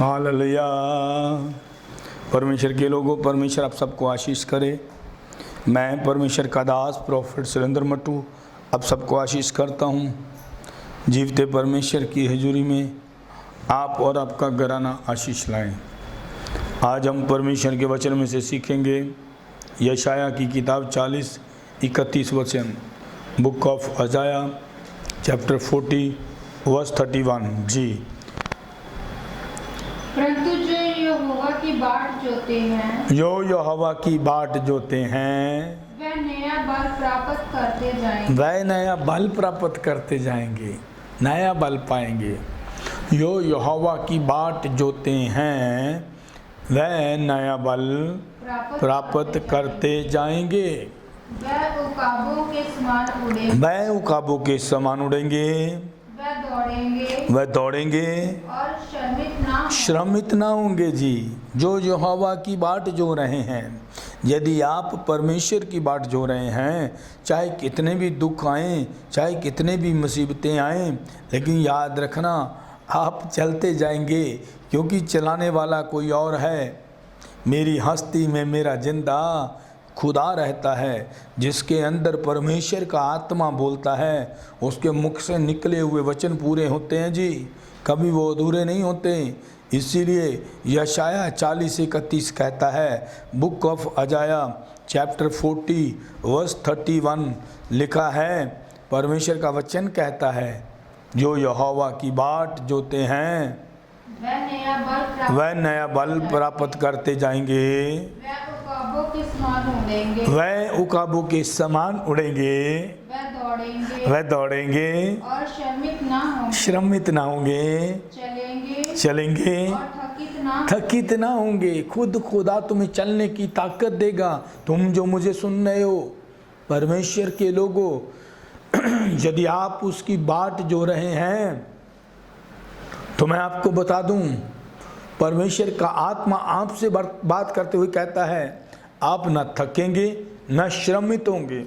Hallelujah. परमेश्वर के लोगों, परमेश्वर आप सबको आशीष करे। मैं परमेश्वर का दास प्रोफेट सुरेंद्र मट्टू आप सबको आशीष करता हूँ। जीवते परमेश्वर की हजूरी में आप और आपका घराना आशीष लाएं। आज हम परमेश्वर के वचन में से सीखेंगे यशाया की किताब 40-31 वचन, बुक ऑफ अजाया चैप्टर 40 वर्स 31। जी। परंतु जो यहोवा की बाट जोते हैं, जो यहोवा की बाट जोते हैं वह नया बल प्राप्त करते जाएंगे। वह नया बल प्राप्त करते जाएंगे, नया बल पाएंगे। जो यहोवा की बाट जोते हैं वह नया बल प्राप्त करते जाएंगे। वह उकाबों के समान उड़ेंगे, वह उकाबों के समान उड़ेंगे, वह दौड़ेंगे और और श्रमित ना होंगे। जी, जो यहोवा की बाट जो रहे हैं, यदि आप परमेश्वर की बाट जो रहे हैं, चाहे कितने भी दुख आएं, चाहे कितने भी मुसीबतें आएं, लेकिन याद रखना आप चलते जाएंगे, क्योंकि चलाने वाला कोई और है। मेरी हस्ती में मेरा जिंदा खुदा रहता है, जिसके अंदर परमेश्वर का आत्मा बोलता है, उसके मुख से निकले हुए वचन पूरे होते हैं। जी, कभी वो अधूरे नहीं होते। इसीलिए यशाया 40-31 कहता है, बुक ऑफ अजाया चैप्टर 40 वर्स 31 लिखा है, परमेश्वर का वचन कहता है, जो यहोवा की बाट जोते हैं वह नया बल प्राप्त करते जाएंगे। वह उकाबों के समान उड़ेंगे, वह दौड़ेंगे और श्रमित ना होंगे, चलेंगे थकित ना होंगे। खुद खुदा तुम्हें चलने की ताकत देगा। तुम जो मुझे सुन रहे हो, परमेश्वर के लोगों, यदि आप उसकी बाट जो रहे हैं, तो मैं आपको बता दूं, परमेश्वर का आत्मा आपसे बात करते हुए कहता है, आप न थकेंगे न श्रमित होंगे।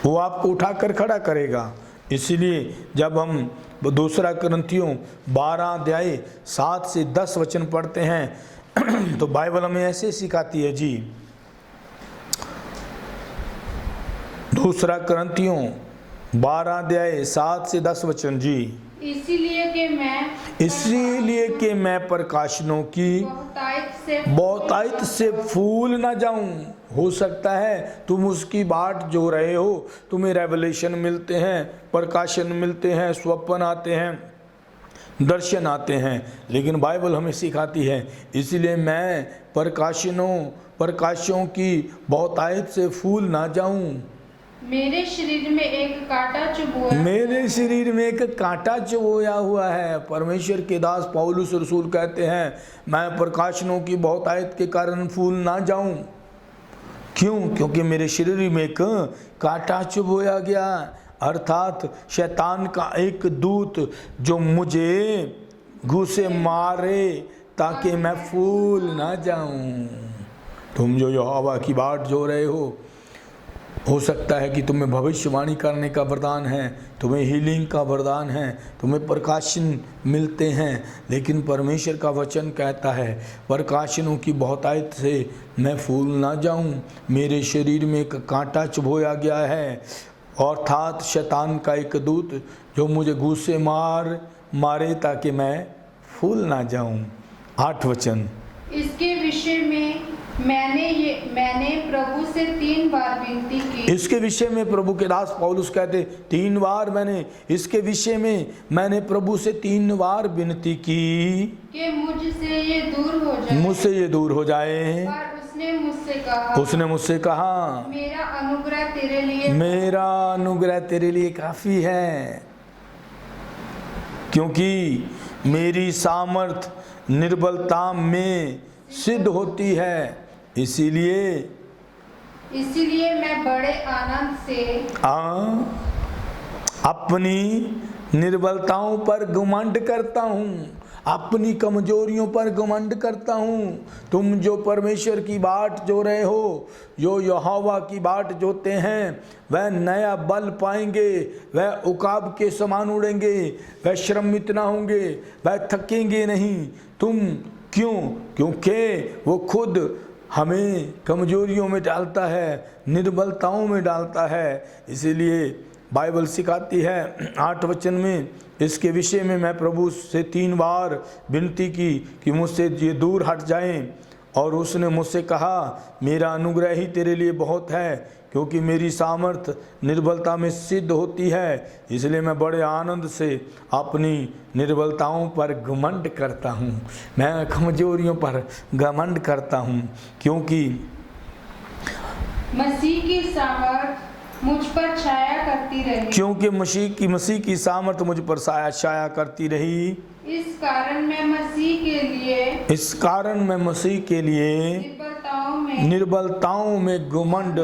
वो आपको उठाकर खड़ा करेगा। इसीलिए जब हम 2 कुरिन्थियों 12 अध्याय 7 से 10 वचन पढ़ते हैं, तो बाइबल हमें ऐसे सिखाती है। जी, 2 कुरिन्थियों 12 अध्याय 7 से 10 वचन। जी, इसलिए कि मैं प्रकाशनों की बहुतायत से फूल ना जाऊं। हो सकता है तुम उसकी बाट जो रहे हो, तुम्हें रेवलेशन मिलते हैं, प्रकाशन मिलते हैं, स्वप्न आते हैं, दर्शन आते हैं, लेकिन बाइबल हमें सिखाती है, इसलिए मैं प्रकाशों की बहुतायत से फूल ना जाऊं। मेरे शरीर में एक कांटा चुभोया हुआ है। परमेश्वर के दास पौलुस रसूल कहते हैं, मैं प्रकाशनों की बहुतायत के कारण फूल ना जाऊं। क्यों? क्योंकि मेरे शरीर में एक कांटा चुभोया गया, अर्थात शैतान का एक दूत जो मुझे घूसे मारे ताकि मैं फूल ना जाऊं। तुम जो यहोवा की बाट जो रहे हो सकता है कि तुम्हें भविष्यवाणी करने का वरदान है, तुम्हें हीलिंग का वरदान है, तुम्हें प्रकाशन मिलते हैं, लेकिन परमेश्वर का वचन कहता है, प्रकाशनों की बहुतायत से मैं फूल ना जाऊं। मेरे शरीर में एक कांटा चुभोया गया है, अर्थात शैतान का एक दूत जो मुझे घूसे मारे ताकि मैं फूल ना जाऊं। 8 वचन। इसके विषय में मैंने प्रभु से 3 बार विनती की। इसके विषय में प्रभु के दास पौलुस कहते, 3 बार इसके विषय में मैंने प्रभु से 3 बार विनती की कि मुझसे ये दूर हो जाए। पर उसने मुझसे कहा, मेरा अनुग्रह तेरे लिए काफी है, क्योंकि मेरी सामर्थ निर्बलता में सिद्ध होती है। इसीलिए मैं बड़े आनंद से अपनी निर्बलताओं पर घमंड करता हूँ। अपनी कमजोरियों पर घमंड करता हूँ। तुम जो परमेश्वर की बाट जो रहे हो, जो यहोवा की बाट जोते हैं, वह नया बल पाएंगे, वह उकाब के समान उड़ेंगे, वह श्रमित ना होंगे, वह थकेंगे नहीं। तुम क्यों? क्योंकि वो खुद हमें कमजोरियों में डालता है, निर्बलताओं में डालता है। इसीलिए बाइबल सिखाती है 8 वचन में, इसके विषय में मैं प्रभु से 3 बार विनती की कि मुझसे ये दूर हट जाएं, और उसने मुझसे कहा मेरा अनुग्रह ही तेरे लिए बहुत है, क्योंकि मेरी सामर्थ निर्बलता में सिद्ध होती है। इसलिए मैं बड़े आनंद से अपनी निर्बलताओं पर घमंड करता हूँ, मैं कमजोरियों पर घमंड करता हूँ, क्योंकि मसीह की सामर्थ मुझ पर छाया करती रही। क्योंकि मसीह की सामर्थ मुझ पर छाया करती रही। इस कारण मैं मसीह के लिए निर्बलताओं में घमंड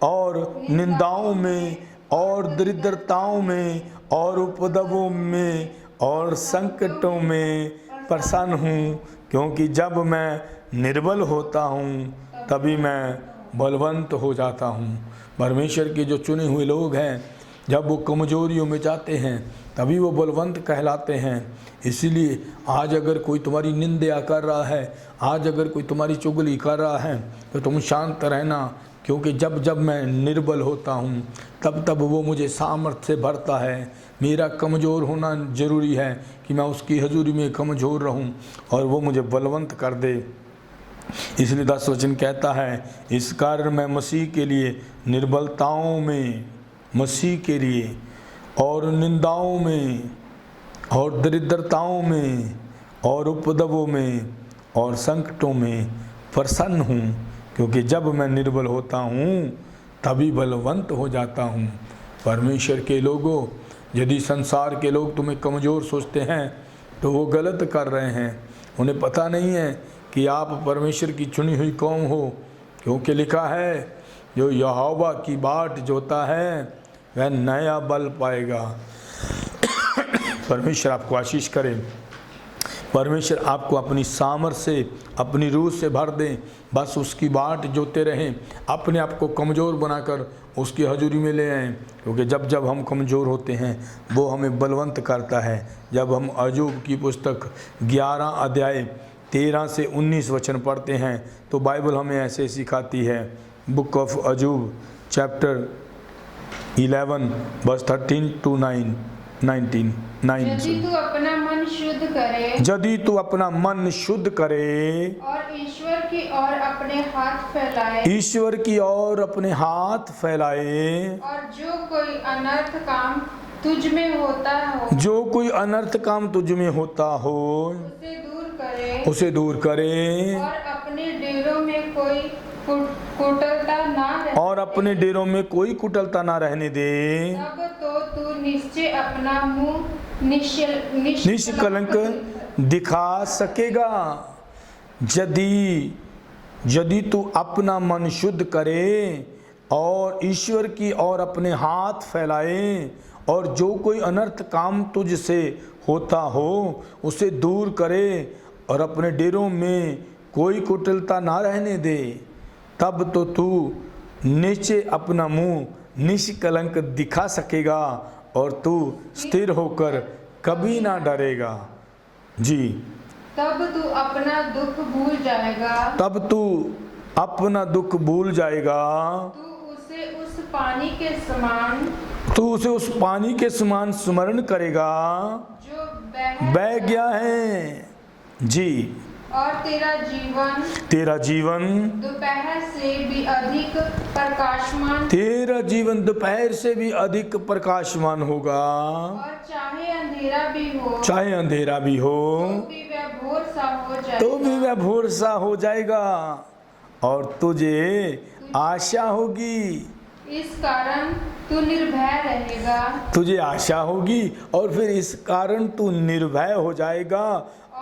और निंदाओं में और दरिद्रताओं में और उपद्रवों में और संकटों में प्रसन्न हूँ, क्योंकि जब मैं निर्बल होता हूँ तभी मैं बलवंत हो जाता हूँ। परमेश्वर के जो चुने हुए लोग हैं, जब वो कमजोरियों में जाते हैं तभी वो बलवंत कहलाते हैं। इसीलिए आज अगर कोई तुम्हारी निंदा कर रहा है, आज अगर कोई तुम्हारी चुगली कर रहा है, तो तुम शांत रहना, क्योंकि जब जब मैं निर्बल होता हूँ तब तब वो मुझे सामर्थ्य से भरता है। मेरा कमज़ोर होना ज़रूरी है कि मैं उसकी हजूरी में कमज़ोर रहूँ और वो मुझे बलवंत कर दे। इसलिए 10 वचन कहता है, इस कारण मैं मसीह के लिए निर्बलताओं में, मसीह के लिए और निंदाओं में और दरिद्रताओं में और उपद्रवों में और संकटों में प्रसन्न हूँ, क्योंकि जब मैं निर्बल होता हूँ तभी बलवंत हो जाता हूँ। परमेश्वर के लोगों, यदि संसार के लोग तुम्हें कमज़ोर सोचते हैं तो वो गलत कर रहे हैं। उन्हें पता नहीं है कि आप परमेश्वर की चुनी हुई कौम हो, क्योंकि लिखा है जो यहोवा की बाट जोता है वह नया बल पाएगा। परमेश्वर आपको आशीष करे, परमेश्वर आपको अपनी सामर्थ से, अपनी रूह से भर दें। बस उसकी बाट जोते रहें, अपने आप को कमज़ोर बनाकर उसकी हजूरी में ले आएँ, क्योंकि जब जब हम कमज़ोर होते हैं वो हमें बलवंत करता है। जब हम अय्यूब की पुस्तक 11 अध्याय 13 से 19 वचन पढ़ते हैं तो बाइबल हमें ऐसे सिखाती है। बुक ऑफ अय्यूब चैप्टर 11 वर्स 13 to 19। यदि तू अपना मन शुद्ध करे, यदि तू अपना मन शुद्ध करे और ईश्वर की ओर अपने हाथ फैलाए, ईश्वर की ओर अपने हाथ फैलाए, और जो कोई अनर्थ काम तुझ में होता हो, जो कोई अनर्थ काम तुझ में होता हो उसे दूर करे, और अपने डेरों में कोई कुटिलता ना रहे, और अपने डेरों में कोई कुटिलता ना रहने दे, तब तो तू निश्चय अपना मुंह निष्कलंक दिखा सकेगा। यदि तू अपना मन शुद्ध करे और ईश्वर की ओर अपने हाथ फैलाए, और जो कोई अनर्थ काम तुझसे होता हो उसे दूर करे, और अपने डेरों में कोई कुटिलता ना रहने दे, तब तो तू नीचे अपना मुंह निष्कलंक दिखा सकेगा और तू स्थिर होकर कभी ना डरेगा। जी, तब तू अपना दुख भूल जाएगा, तब तू अपना दुख भूल जाएगा, तू उसे उस पानी के समान स्मरण करेगा जो बह गया है। जी, और तेरा जीवन दोपहर से भी अधिक प्रकाशमान, तेरा जीवन दोपहर से भी अधिक प्रकाशमान होगा, और चाहे अंधेरा भी हो तो भी वह भोर सा हो जाएगा, और तुझे आशा होगी। इस कारण तू निर्भय रहेगा, तुझे आशा होगी और फिर इस कारण तू निर्भय हो जाएगा,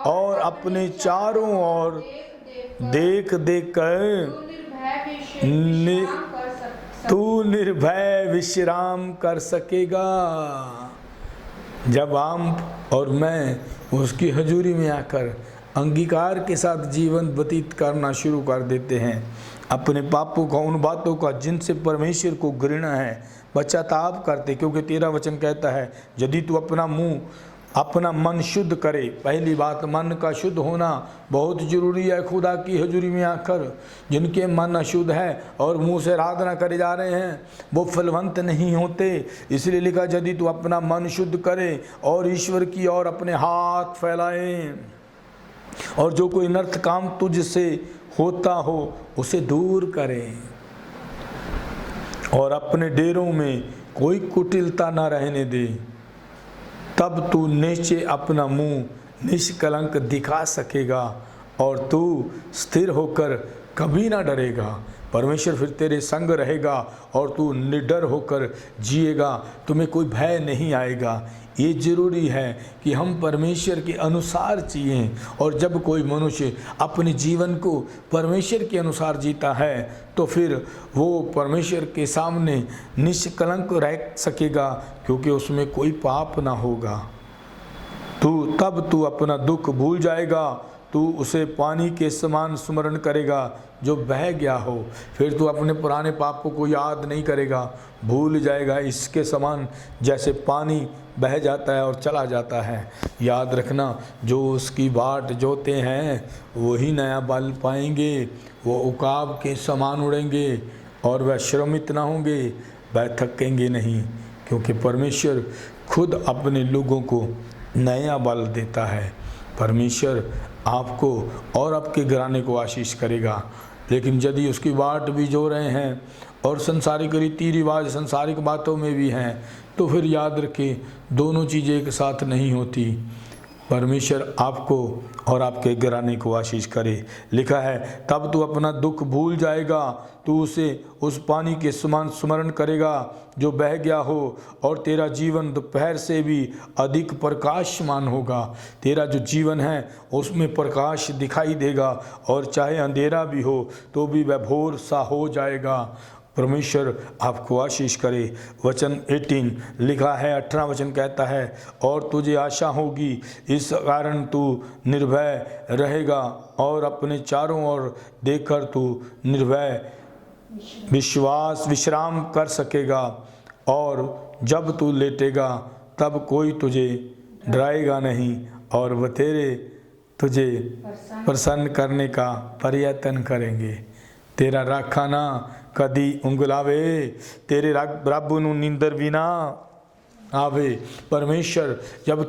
और अपने चारों ओर देख कर तू निर्भय विश्राम कर सकेगा। जब आप और मैं उसकी हजूरी में आकर अंगीकार के साथ जीवन व्यतीत करना शुरू कर देते हैं, अपने पापों का, उन बातों का जिनसे परमेश्वर को घृणा है, पश्चाताप करते, क्योंकि तेरा वचन कहता है यदि तू अपना मन शुद्ध करे। पहली बात, मन का शुद्ध होना बहुत ज़रूरी है। खुदा की हजूरी में आकर जिनके मन अशुद्ध है और मुंह से आराधना करे जा रहे हैं, वो फलवंत नहीं होते। इसलिए लिखा यदि तू अपना मन शुद्ध करे और ईश्वर की ओर अपने हाथ फैलाए, और जो कोई अनर्थ काम तुझसे होता हो उसे दूर करें, और अपने डेरों में कोई कुटिलता न रहने दे, तब तू निश्चय अपना मुंह निष्कलंक दिखा सकेगा और तू स्थिर होकर कभी ना डरेगा। परमेश्वर फिर तेरे संग रहेगा और तू निडर होकर जिएगा, तुम्हें कोई भय नहीं आएगा। ये जरूरी है कि हम परमेश्वर के अनुसार जिएं, और जब कोई मनुष्य अपने जीवन को परमेश्वर के अनुसार जीता है तो फिर वो परमेश्वर के सामने निष्कलंक रह सकेगा, क्योंकि उसमें कोई पाप ना होगा। तब तू अपना दुख भूल जाएगा, तू उसे पानी के समान स्मरण करेगा जो बह गया हो। फिर तू अपने पुराने पापों को याद नहीं करेगा, भूल जाएगा, इसके समान जैसे पानी बह जाता है और चला जाता है। याद रखना, जो उसकी बाट जोते हैं वही नया बल पाएंगे, वो उकाब के समान उड़ेंगे और वह श्रमित ना होंगे, वह थकेंगे नहीं, क्योंकि परमेश्वर खुद अपने लोगों को नया बल देता है। परमेश्वर आपको और आपके घराने को आशीष करेगा। लेकिन यदि उसकी बाट भी जो रहे हैं और संसारिक रीति रिवाज, संसारिक बातों में भी हैं, तो फिर याद रखें दोनों चीज़ें एक साथ नहीं होती। परमेश्वर आपको और आपके घराने को आशीष करे। लिखा है तब तू अपना दुख भूल जाएगा, तू उसे उस पानी के समान स्मरण करेगा जो बह गया हो, और तेरा जीवन दोपहर से भी अधिक प्रकाशमान होगा। तेरा जो जीवन है उसमें प्रकाश दिखाई देगा, और चाहे अंधेरा भी हो तो भी वह भोर सा हो जाएगा। परमेश्वर आपको आशीष करे। वचन 18 लिखा है, 18 वचन कहता है, और तुझे आशा होगी, इस कारण तू निर्भय रहेगा और अपने चारों ओर देखकर तू निर्भय विश्राम कर सकेगा, और जब तू लेटेगा तब कोई तुझे डराएगा नहीं, और वह तुझे प्रसन्न करने का प्रयत्न करेंगे। तेरा राखाना कदी उंगलावे, तेरे रब नू नींदर भी ना आवे। परमेश्वर, जब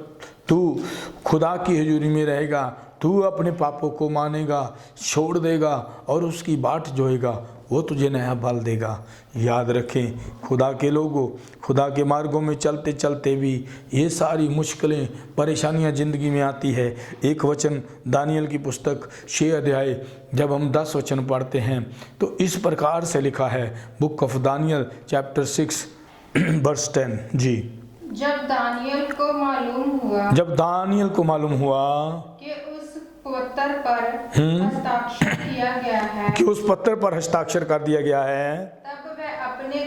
तू खुदा की हजूरी में रहेगा, तू अपने पापों को मानेगा, छोड़ देगा और उसकी बाट जोएगा, वो तुझे नया बल देगा। याद रखें, खुदा के लोगों, खुदा के मार्गों में चलते चलते भी ये सारी मुश्किलें, परेशानियां ज़िंदगी में आती है। एक वचन दानियल की पुस्तक 6 अध्याय जब हम 10 वचन पढ़ते हैं तो इस प्रकार से लिखा है, book of Daniel chapter 6 verse 10 जी। जब दानियल को मालूम हुआ कि उस पत्थर पर हस्ताक्षर किया गया है, हस्ताक्षर कर दिया गया है, तब वह अपने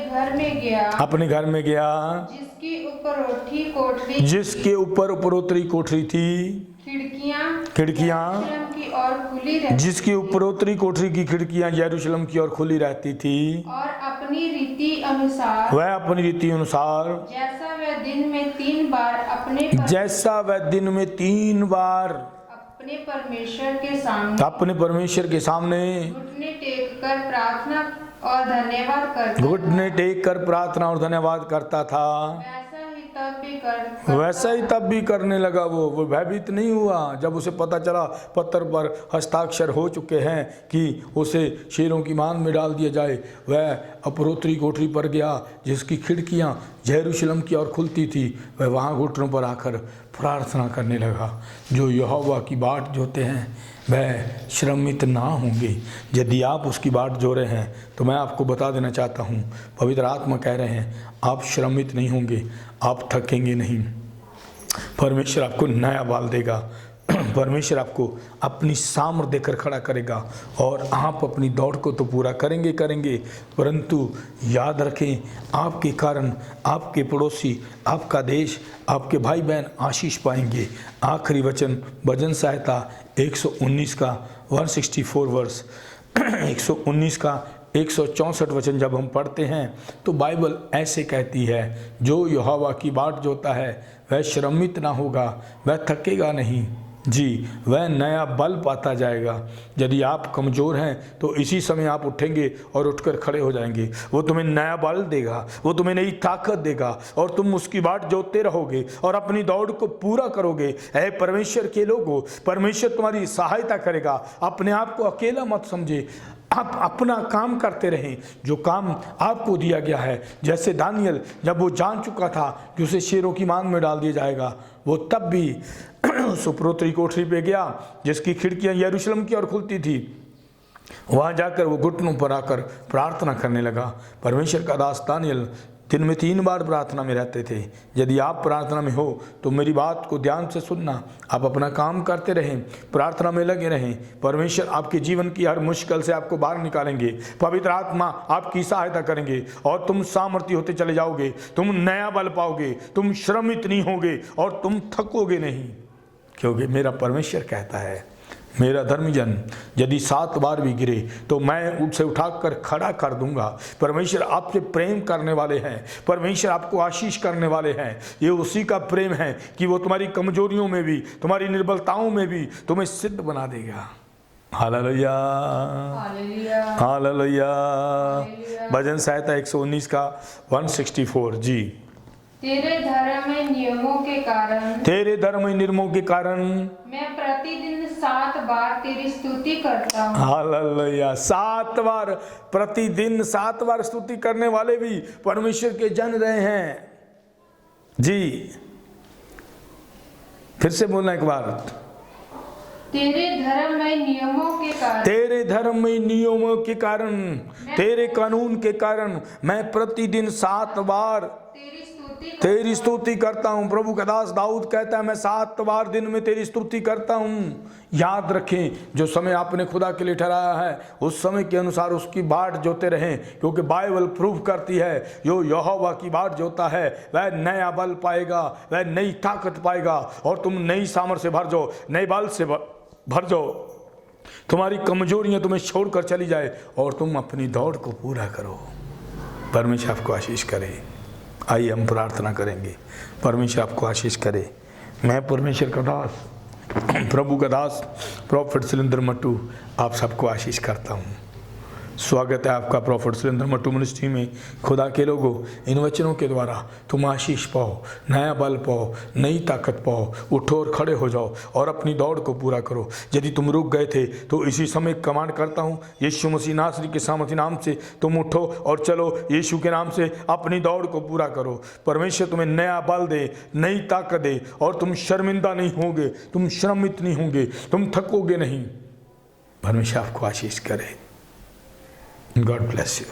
घर में गया, जिसके ऊपर उपरोतरी कोठरी थी, खिड़कियां जिसकी उपरोतरी कोठरी की खिड़कियां यरूशलेम की ओर खुली रहती थी, और अपनी रीति अनुसार, वह अपनी रीति अनुसार जैसा वह दिन में 3 बार अपने अपने परमेश्वर के सामने घुटने टेक कर प्रार्थना और धन्यवाद करता था, वैसा ही तब भी करने लगा। वो भयभीत नहीं हुआ जब उसे पता चला पत्थर पर हस्ताक्षर हो चुके हैं कि उसे शेरों की मान में डाल दिया जाए। वह अपरोत्री कोठरी पर गया जिसकी खिड़कियां यरूशलेम की ओर खुलती थी, वह वहां घुटनों पर आकर प्रार्थना करने लगा। जो यहोवा की बाट जोते हैं वह श्रमित ना होंगे। यदि आप उसकी बाट जो रहे हैं तो मैं आपको बता देना चाहता हूँ, पवित्र आत्मा कह रहे हैं आप श्रमित नहीं होंगे, आप थकेंगे नहीं। परमेश्वर आपको नया बल देगा। परमेश्वर आपको अपनी सामर्थ देकर खड़ा करेगा और आप अपनी दौड़ को तो पूरा करेंगे, परंतु याद रखें, आपके कारण आपके पड़ोसी, आपका देश, आपके भाई बहन आशीष पाएंगे। आखिरी वचन भजन संहिता 119 का 164 वर्ष 119 का 164 वचन जब हम पढ़ते हैं तो बाइबल ऐसे कहती है, जो यहोवा की बाट जोता है वह श्रमित ना होगा, वह थकेगा नहीं, जी वह नया बल पाता जाएगा। यदि आप कमज़ोर हैं तो इसी समय आप उठेंगे और उठकर खड़े हो जाएंगे। वो तुम्हें नया बल देगा, वो तुम्हें नई ताकत देगा और तुम उसकी बाट जोतते रहोगे और अपनी दौड़ को पूरा करोगे। ऐ परमेश्वर के लोगों, परमेश्वर तुम्हारी सहायता करेगा। अपने आप को अकेला मत समझे, आप अपना काम करते रहें जो काम आपको दिया गया है। जैसे दानियल जब वो जान चुका था कि उसे शेरों की मांग में डाल दिया जाएगा, वो तब भी उस उपरोतरी कोठरी पे गया जिसकी खिड़कियां यरूशलेम की ओर खुलती थी। वहां जाकर वो घुटनों पर आकर प्रार्थना करने लगा। परमेश्वर का दास दानियल दिन में 3 बार प्रार्थना में रहते थे। यदि आप प्रार्थना में हो तो मेरी बात को ध्यान से सुनना। आप अपना काम करते रहें, प्रार्थना में लगे रहें। परमेश्वर आपके जीवन की हर मुश्किल से आपको बाहर निकालेंगे। पवित्र आत्मा आपकी सहायता करेंगे और तुम सामर्थ्य होते चले जाओगे। तुम नया बल पाओगे, तुम श्रमित नहीं होगे और तुम थकोगे नहीं, क्योंकि मेरा परमेश्वर कहता है, मेरा धर्मजन यदि 7 बार भी गिरे तो मैं उसे उठाकर खड़ा कर दूंगा। परमेश्वर आपसे प्रेम करने वाले हैं, परमेश्वर आपको आशीष करने वाले हैं। ये उसी का प्रेम है कि वो तुम्हारी कमजोरियों में भी, तुम्हारी निर्बलताओं में भी तुम्हें सिद्ध बना देगा। Hallelujah, hallelujah. भजन संहिता 119 का 164। जी, तेरे धर्ममय नियमों के कारण, तेरे धर्ममय नियमों के कारण मैं प्रतिदिन 7 बार तेरी स्तुति करता हूँ। हालेलुया। 7 बार प्रतिदिन 7 बार स्तुति करने वाले भी परमेश्वर के जन रहे हैं। जी, फिर से बोलना एक बार। तेरे धर्ममय नियमों के कारण, तेरे धर्ममय नियमों के कारण, तेरे कानून के कारण मैं प्रतिदिन 7 बार तेरी स्तुति करता हूँ। प्रभु का दास दाऊद कहता है, मैं 7 बार दिन में तेरी स्तुति करता हूँ। याद रखें, जो समय आपने खुदा के लिए ठहराया है उस समय के अनुसार उसकी बाट जोते रहें, क्योंकि बाइबल प्रूव करती है, जो यहोवा की बाट जोता है वह नया बल पाएगा, वह नई ताकत पाएगा और तुम नई सामर्थ से भर जाओ, नए बल से भर जाओ। तुम्हारी कमजोरियां तुम्हें छोड़कर चली जाए और तुम अपनी दौड़ को पूरा करो। परमेश्वर आपको आशीष करे। आइए हम प्रार्थना करेंगे। परमेश्वर आपको आशीष करे। मैं परमेश्वर का दास, प्रभु का दास प्रॉफेट सुरेंद्र मट्टू आप सबको आशीष करता हूँ। स्वागत है आपका प्रॉफेट सुरेंद्र मट्टू मिनिस्ट्री में। खुदा के लोगों, इन वचनों के द्वारा तुम आशीष पाओ, नया बल पाओ, नई ताकत पाओ। उठो और खड़े हो जाओ और अपनी दौड़ को पूरा करो। यदि तुम रुक गए थे तो इसी समय कमांड करता हूँ, यीशु मसीह नासरी के सामर्थी नाम से तुम उठो और चलो। यीशु के नाम से अपनी दौड़ को पूरा करो। परमेश्वर तुम्हें नया बल दे, नई ताकत दे और तुम शर्मिंदा नहीं होगे, तुम श्रमित नहीं होंगे, तुम थकोगे नहीं। परमेश्वर आपको आशीष करे। God bless you.